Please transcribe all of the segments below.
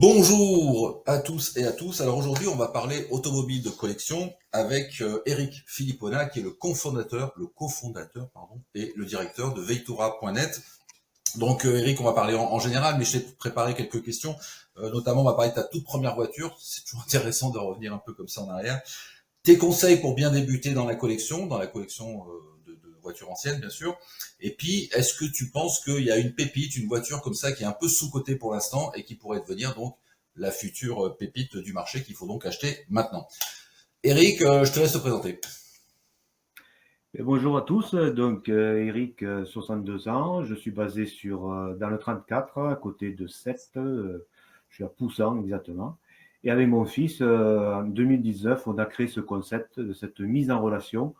Bonjour à tous et à tous. Alors aujourd'hui, on va parler automobile de collection avec Eric Philippona, qui est le cofondateur et le directeur de Veitura.net. Donc Eric, on va parler en général, mais je t'ai préparé quelques questions. Notamment, on va parler de ta toute première voiture. C'est toujours intéressant de revenir un peu comme ça en arrière. Tes conseils pour bien débuter dans la collection de voitures anciennes, bien sûr. Et puis, est-ce que tu penses qu'il y a une pépite, une voiture comme ça qui est un peu sous-cotée pour l'instant et qui pourrait devenir donc la future pépite du marché qu'il faut donc acheter maintenant? Eric, je te laisse te présenter. Et bonjour à tous, donc Eric, 62 ans, je suis basé dans le 34, à côté de Sète, je suis à Poussan exactement. Et avec mon fils, en 2019, on a créé ce concept de cette mise en relation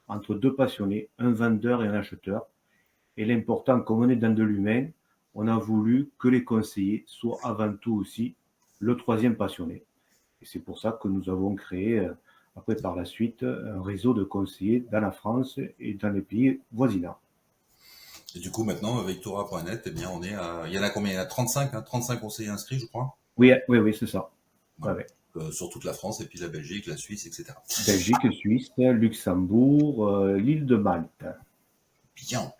entre deux passionnés, un vendeur et un acheteur. Et l'important, comme on est dans de l'humain, on a voulu que les conseillers soient avant tout aussi le troisième passionné. Et c'est pour ça que nous avons créé, après par la suite, un réseau de conseillers dans la France et dans les pays voisinants. Et du coup, maintenant, Vectora.net, eh bien, il y en a combien? Il y en a 35, hein, 35 conseillers inscrits, je crois. Oui, oui, oui, c'est ça. Ouais, Voilà. ouais. Sur toute la France, et puis la Belgique, la Suisse, etc. Belgique, Suisse, Luxembourg, l'île de Malte. Bien.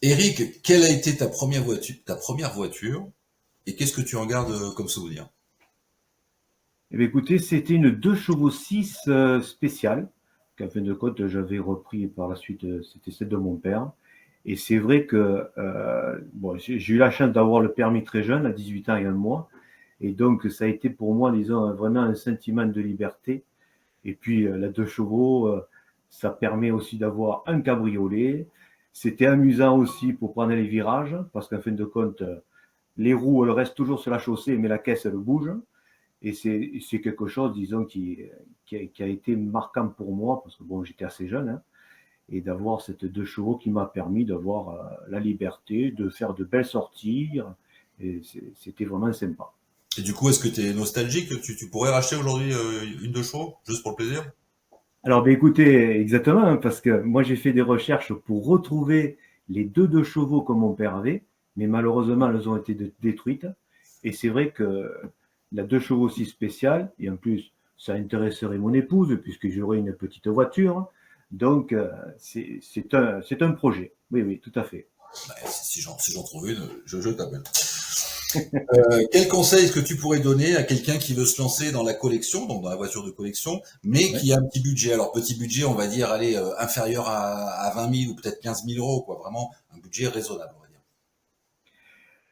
Eric, quelle a été ta première voiture, et qu'est-ce que tu en gardes comme souvenir? Eh bien, écoutez, c'était une 2 chevaux 6 spéciale, qu'en fin de compte, j'avais repris par la suite, c'était celle de mon père. Et c'est vrai que bon, j'ai eu la chance d'avoir le permis très jeune, à 18 ans et un mois. Et donc, ça a été pour moi, disons, vraiment un sentiment de liberté. Et puis, la 2 chevaux, ça permet aussi d'avoir un cabriolet. C'était amusant aussi pour prendre les virages, parce qu'en fin de compte, les roues, elles restent toujours sur la chaussée, mais la caisse, elle bouge. Et c'est quelque chose, disons, qui a été marquant pour moi, parce que bon, j'étais assez jeune, hein, et d'avoir cette 2 chevaux qui m'a permis d'avoir la liberté de faire de belles sorties. Et c'était vraiment sympa. Et du coup, est-ce que tu es nostalgique? Tu pourrais racheter aujourd'hui une de chevaux, juste pour le plaisir? Alors, ben, écoutez, exactement, hein, parce que moi, j'ai fait des recherches pour retrouver les deux chevaux que mon père avait, mais malheureusement, elles ont été détruites. Et c'est vrai que la 2 chevaux si spéciale, et en plus, ça intéresserait mon épouse, puisque j'aurai une petite voiture. Donc, c'est un projet. Oui, oui, tout à fait. Bah, si j'en trouve une, je t'appelle. Quel conseil est-ce que tu pourrais donner à quelqu'un qui veut se lancer dans la collection, donc dans la voiture de collection, mais Ouais. qui a un petit budget? Alors, petit budget, on va dire, allez, inférieur à 20 000 ou peut-être 15 000 euros, quoi. Vraiment un budget raisonnable, on va dire.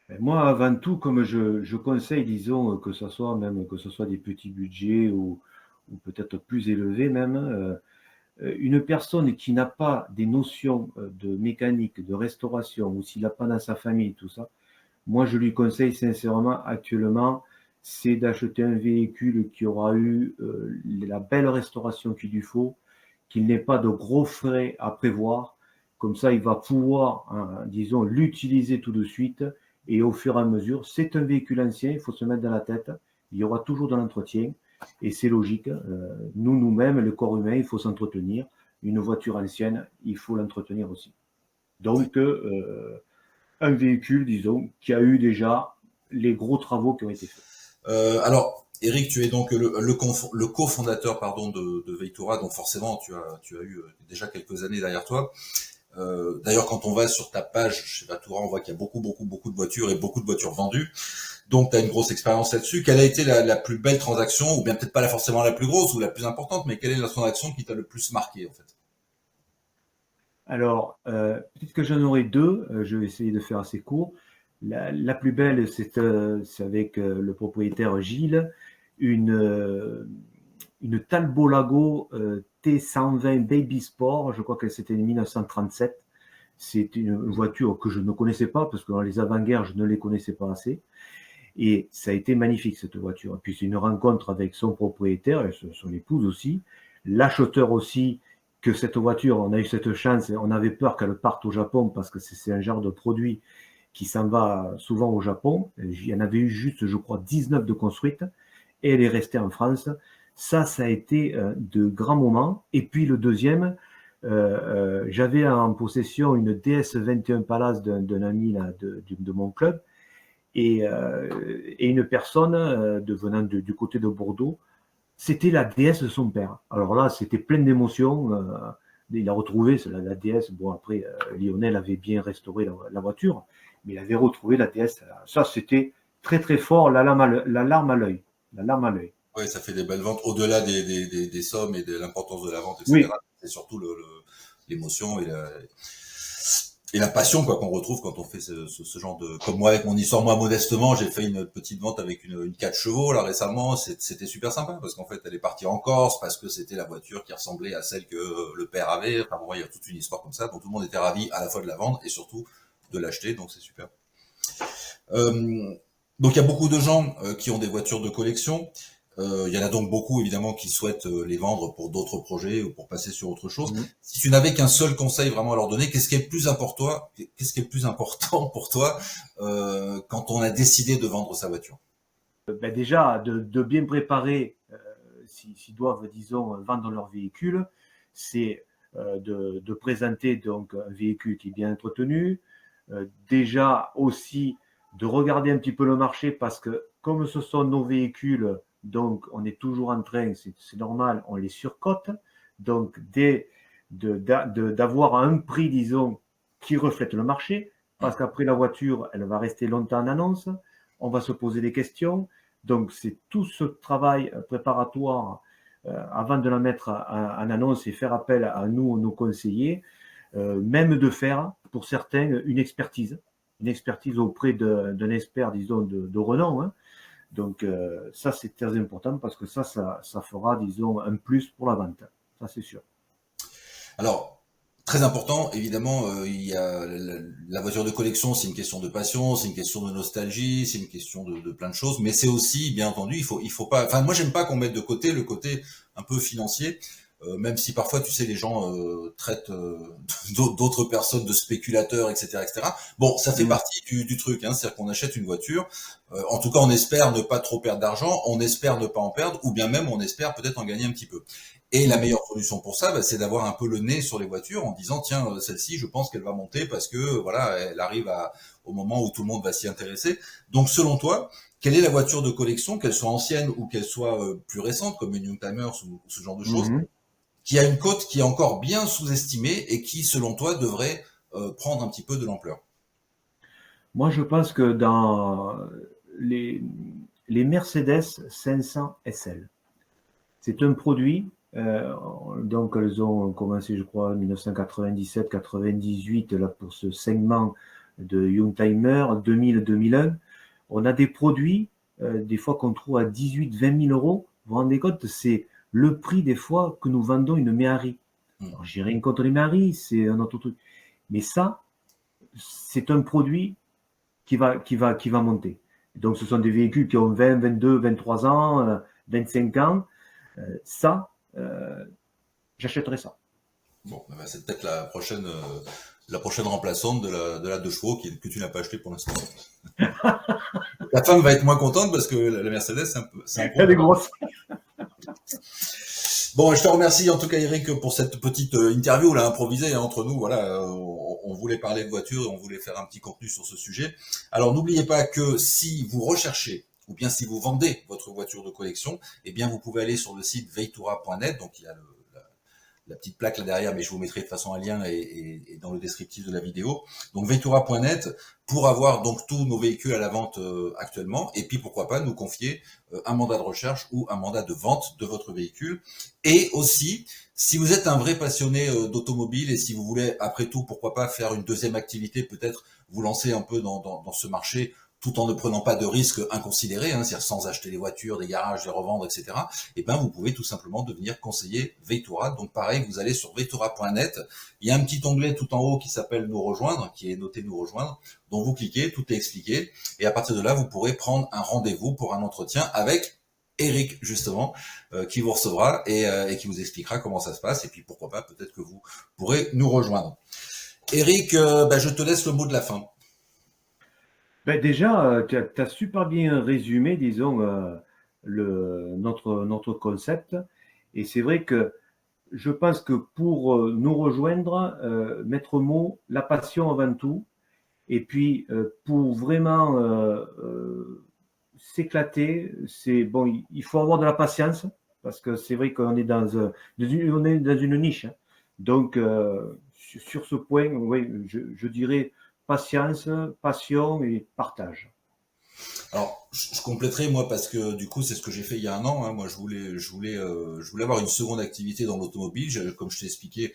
Ben, moi, avant tout, comme je conseille, disons, que ce soit même que ce soit des petits budgets ou peut-être plus élevés même, une personne qui n'a pas des notions de mécanique, de restauration, ou s'il n'a pas dans sa famille tout ça, moi je lui conseille sincèrement actuellement, c'est d'acheter un véhicule qui aura eu la belle restauration qu'il lui faut, qu'il n'ait pas de gros frais à prévoir. Comme ça, il va pouvoir, hein, disons, l'utiliser tout de suite et au fur et à mesure. C'est un véhicule ancien, il faut se mettre dans la tête. Il y aura toujours de l'entretien et c'est logique. Nous-mêmes, le corps humain, il faut s'entretenir. Une voiture ancienne, il faut l'entretenir aussi. Ouais. Donc, un véhicule, disons, qui a eu déjà les gros travaux qui ont été faits. Alors, Eric, tu es donc le cofondateur, pardon, de Veitura, donc forcément, tu as eu déjà quelques années derrière toi. D'ailleurs, quand on va sur ta page chez Veitura, on voit qu'il y a beaucoup, beaucoup, beaucoup de voitures et beaucoup de voitures vendues. Donc, tu as une grosse expérience là-dessus. Quelle a été la plus belle transaction, ou bien peut-être pas forcément la plus grosse ou la plus importante, mais quelle est la transaction qui t'a le plus marqué, en fait? Alors, peut-être que j'en aurai deux. Je vais essayer de faire assez court. La plus belle, c'est avec le propriétaire Gilles, une, euh, une Talbot Lago T120 Baby Sport. Je crois que c'était en 1937. C'est une voiture que je ne connaissais pas parce que dans les avant-guerres, je ne les connaissais pas assez. Et ça a été magnifique cette voiture. Et puis c'est une rencontre avec son propriétaire et son épouse aussi, l'acheteur aussi, que cette voiture, on a eu cette chance, et on avait peur qu'elle parte au Japon parce que c'est un genre de produit qui s'en va souvent au Japon. Il y en avait eu juste, je crois, 19 de construites et elle est restée en France. Ça a été de grands moments. Et puis le deuxième, j'avais en possession une DS 21 Palace d'un ami là, de mon club et une personne venant du côté de Bordeaux, c'était la déesse de son père. Alors là, c'était plein d'émotions. Il a retrouvé la déesse. Bon, après, Lionel avait bien restauré la voiture, mais il avait retrouvé la déesse. Ça, c'était très, très fort, la larme à l'œil. La larme à l'œil. Ouais, ça fait des belles ventes au-delà des sommes et de l'importance de la vente, Oui, etc. C'est surtout l'émotion et la passion quoi qu'on retrouve quand on fait ce genre de. Comme moi avec mon histoire, moi modestement, j'ai fait une petite vente avec une 4 chevaux là récemment. C'était super sympa parce qu'en fait, elle est partie en Corse parce que c'était la voiture qui ressemblait à celle que le père avait. Enfin bon, il y a toute une histoire comme ça, donc tout le monde était ravi à la fois de la vendre et surtout de l'acheter, donc c'est super. Euh, donc il y a beaucoup de gens qui ont des voitures de collection. Il y en a donc beaucoup évidemment qui souhaitent les vendre pour d'autres projets ou pour passer sur autre chose. mhm. Si tu n'avais qu'un seul conseil vraiment à leur donner, qu'est-ce qui est le plus important, qu'est-ce qui est le plus important pour toi quand on a décidé de vendre sa voiture? Ben déjà, de bien préparer, s'ils doivent, disons, vendre leur véhicule, c'est de présenter donc un véhicule qui est bien entretenu. Déjà aussi de regarder un petit peu le marché parce que comme ce sont nos véhicules, donc on est toujours en train, c'est normal, on les surcote. Donc d'avoir un prix, disons, qui reflète le marché, parce qu'après la voiture, elle va rester longtemps en annonce, on va se poser des questions. Donc c'est tout ce travail préparatoire avant de la mettre en annonce et faire appel à nous, nos conseillers, même de faire, pour certains, une expertise auprès d'un expert, disons, de renom. Hein. Donc, ça, c'est très important parce que ça fera, disons, un plus pour la vente. Ça, c'est sûr. Alors, très important, évidemment, il y a la voiture de collection, c'est une question de passion, c'est une question de nostalgie, c'est une question de plein de choses, mais c'est aussi, bien entendu, il faut pas. Enfin, moi, j'aime pas qu'on mette de côté le côté un peu financier. Même si parfois, tu sais, les gens traitent d'autres personnes de spéculateurs, etc., etc. Bon, ça fait Mmh. partie du truc, hein, c'est-à-dire qu'on achète une voiture. En tout cas, on espère ne pas trop perdre d'argent, on espère ne pas en perdre, ou bien même on espère peut-être en gagner un petit peu. Et la Mmh. meilleure solution pour ça, bah, c'est d'avoir un peu le nez sur les voitures en disant tiens, celle-ci, je pense qu'elle va monter parce que voilà, elle arrive au moment où tout le monde va s'y intéresser. Donc, selon toi, quelle est la voiture de collection, qu'elle soit ancienne ou qu'elle soit plus récente, comme une Youngtimers ou ce genre de choses, Mmh. qui a une cote qui est encore bien sous-estimée et qui, selon toi, devrait prendre un petit peu de l'ampleur? Moi, je pense que dans les, les Mercedes 500 SL, c'est un produit, donc elles ont commencé, je crois, en 1997-98, là, pour ce segment de Youngtimer, 2000-2001. On a des produits, des fois qu'on trouve à 18-20 000 euros. Vous vous rendez compte, c'est le prix des fois que nous vendons une Méhari. Hmm. Alors, j'ai rien contre les Méhari, c'est un autre truc. Mais ça, c'est un produit qui va monter. Donc, ce sont des véhicules qui ont 20, 22, 23 ans, 25 ans. Ça, j'achèterais ça. Bon, bah, c'est peut-être la prochaine remplaçante de la 2 chevaux que tu n'as pas acheté pour l'instant. La femme va être moins contente parce que la Mercedes, c'est un gros Elle est gamin. grosse. Bon, je te remercie en tout cas Eric pour cette petite interview là improvisée hein, entre nous. Voilà, on voulait parler de voiture et on voulait faire un petit contenu sur ce sujet. Alors n'oubliez pas que si vous recherchez ou bien si vous vendez votre voiture de collection, eh bien vous pouvez aller sur le site veitura.net. Donc il y a la petite plaque là derrière, mais je vous mettrai de toute façon un lien et dans le descriptif de la vidéo. Donc Veitura.net pour avoir donc tous nos véhicules à la vente actuellement, et puis pourquoi pas nous confier un mandat de recherche ou un mandat de vente de votre véhicule. Et aussi, si vous êtes un vrai passionné d'automobile et si vous voulez, après tout, pourquoi pas faire une deuxième activité, peut-être vous lancer un peu dans ce marché tout en ne prenant pas de risques inconsidérés, hein, c'est-à-dire sans acheter des voitures, des garages, les revendre, etc. Et ben vous pouvez tout simplement devenir conseiller Veitura. Donc pareil, vous allez sur veitura.net, il y a un petit onglet tout en haut qui s'appelle Nous rejoindre, qui est noté Nous rejoindre, dont vous cliquez, tout est expliqué, et à partir de là, vous pourrez prendre un rendez-vous pour un entretien avec Eric justement, qui vous recevra et qui vous expliquera comment ça se passe, et puis pourquoi pas, peut-être que vous pourrez nous rejoindre. Eric, je te laisse le mot de la fin. Ben déjà, tu as super bien résumé, disons, notre concept. Et c'est vrai que je pense que pour nous rejoindre, maître mot, la passion avant tout. Et puis, pour vraiment s'éclater, c'est bon, il faut avoir de la patience parce que c'est vrai qu'on est on est dans une niche. Hein. Donc, sur ce point, oui, je dirais patience, passion et partage. Alors, je compléterai moi parce que du coup c'est ce que j'ai fait il y a un an. Hein. Moi, je voulais avoir une seconde activité dans l'automobile. Comme je t'ai expliqué,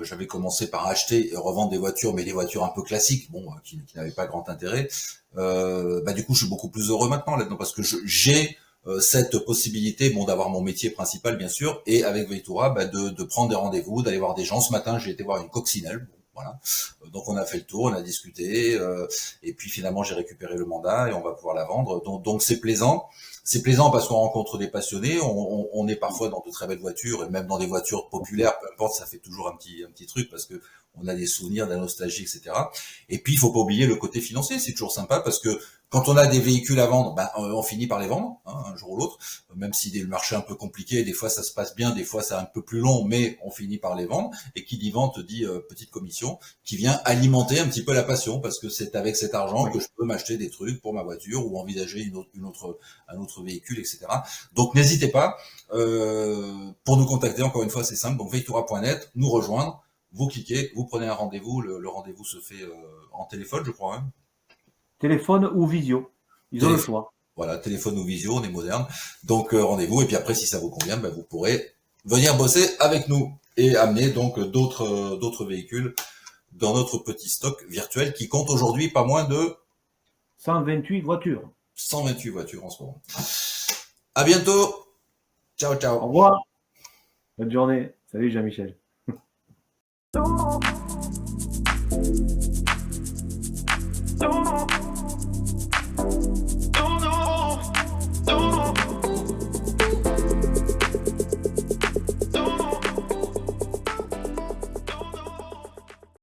j'avais commencé par acheter et revendre des voitures, mais des voitures un peu classiques, bon, qui n'avaient pas grand intérêt. Du coup, je suis beaucoup plus heureux maintenant là-dedans parce que j'ai cette possibilité, bon, d'avoir mon métier principal bien sûr, et avec Veitura, de prendre des rendez-vous, d'aller voir des gens. Ce matin, j'ai été voir une coccinelle. Bon, voilà. Donc on a fait le tour, on a discuté, et puis finalement j'ai récupéré le mandat et on va pouvoir la vendre. Donc c'est plaisant. C'est plaisant parce qu'on rencontre des passionnés, on est parfois dans de très belles voitures, et même dans des voitures populaires, peu importe, ça fait toujours un petit truc parce que on a des souvenirs, de la nostalgie, etc. Et puis il faut pas oublier le côté financier, c'est toujours sympa parce que quand on a des véhicules à vendre, on finit par les vendre, hein, un jour ou l'autre, même si le marché est un peu compliqué, des fois ça se passe bien, des fois c'est un peu plus long, mais on finit par les vendre. Et qui dit vente dit petite commission qui vient alimenter un petit peu la passion parce que c'est avec cet argent que je peux m'acheter des trucs pour ma voiture ou envisager un autre véhicule, etc. Donc n'hésitez pas pour nous contacter, encore une fois c'est simple, donc veitura.net, nous rejoindre, vous cliquez, vous prenez un rendez-vous, le rendez-vous se fait en téléphone je crois. Hein. Téléphone ou visio, ils ont le choix. Voilà, téléphone ou visio, on est moderne. Donc rendez-vous, et puis après si ça vous convient, vous pourrez venir bosser avec nous et amener donc d'autres véhicules dans notre petit stock virtuel qui compte aujourd'hui pas moins de 128 voitures. 128 voitures en ce moment. À bientôt. Ciao, ciao. Au revoir. Bonne journée. Salut Jean-Michel.